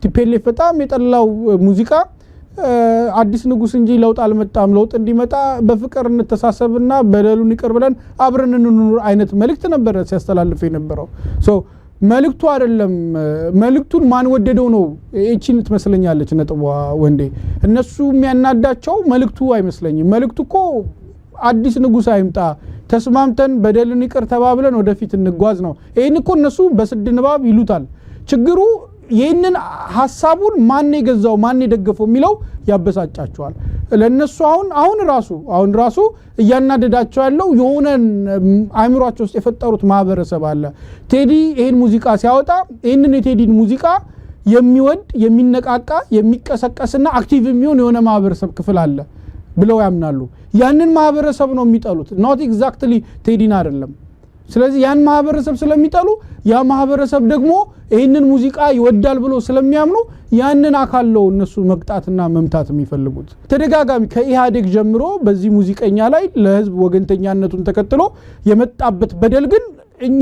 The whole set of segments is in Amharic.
ቲፒኤልኤፍ በጣም የጠላው ሙዚቃ አዲስ ንጉስ እንጂ ለውጥ አልመጣም ለውጥ እንዲመጣ በፍቅር እንተሳሰብና በደሉን ይቅር ብለን አብረን እንኑር አይነት መልእክት ነበር ሲያስተላልፍ የነበረው ሶ መልእክቱ አይደለም መልእክቱን ማን ወደደው ነው እቺን ትመስለኛለች ነጥቧ ወንዴ እነሱ የሚያናዳቸው መልእክቱ አይመስለኝም መልእክቱ እኮ አዲስ ንጉስ አይምጣ ተስማምተን በደልን ይቅር ተባብለን ወደፊት እንጓዝ ነው ይሄን እኮ እነሱ በስድ ንባብ ይሉታል ችግሩ ይሄንን ሐሳቡን ማን የገዛው ማን የደገፈው የሚለው ያበሳጫቸዋል ለነሱ አሁን ራሱ እያናደዳቸው ያለው የሆነ አይምሮአቸው ውስጥ የፈጠሩት ማህበረሰብ አለ ቴዲ ይሄን ሙዚቃ ሲያወጣ ይሄንን የቴዲን ሙዚቃ የሚወድ የሚነቃቃ የሚቀሰቀስና አክቲቭ የሚሆን የሆነ ማህበረሰብ ክፍል አለ ብለው ያምናሉ ያንን ማህበረሰብ ነው የሚጠሉት not exactly ቴዲን አይደለም ስለዚህ ያን ማህበረሰብ ስለሚጠሉ ያ ማህበረሰብ ደግሞ ይሄንን ሙዚቃ ይወዳል ብሎ ስለሚያምኑ ያንን አካለው እነሱ መቅጣትና መምታት የሚፈልጉት ተደጋጋሚ ከኢሃዴግ ጀምሮ በዚህ ሙዚቀኛ ላይ ለህዝብ ወገንተኛነቱን ተከትሎ የመጣበት በደል ግን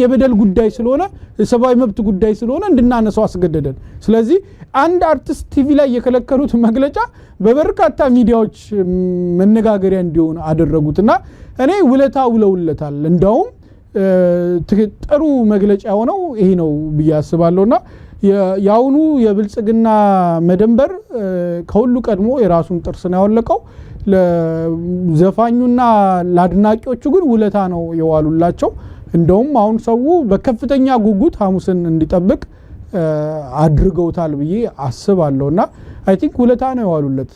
የበደል ጉዳይ ስለሆነ ሰባዊ መብት ጉዳይ ስለሆነ እንድናነሳው አስገደደን ስለዚህ አንድ አርቲስት ቲቪ ላይ የከለከሉት መግለጫ በበርካታ ሚዲያዎች መነጋገሪያ እንዲሆን አደረጉትና እኔ ውለታ ውለውለታል እንደውም ጥሩ መግለጫ ሆነው ይሄ ነው በያስባለውና ያውኑ የብልጽግና መደንበር ከሁሉ ቀድሞ የራሱን ጥርስ ነው ያወለቀው ለዘፋኙና ለአድናቂዎቹ ግን ውለታ ነው የዋሉላቸው እንደውም አሁን ሰው በከፍተኛ ጉጉት ሐሙስን እንዲጠብቅ አድርገውታል ብዬ አስባለሁና አይ ቲንክ ውለታ ነው የዋሉለት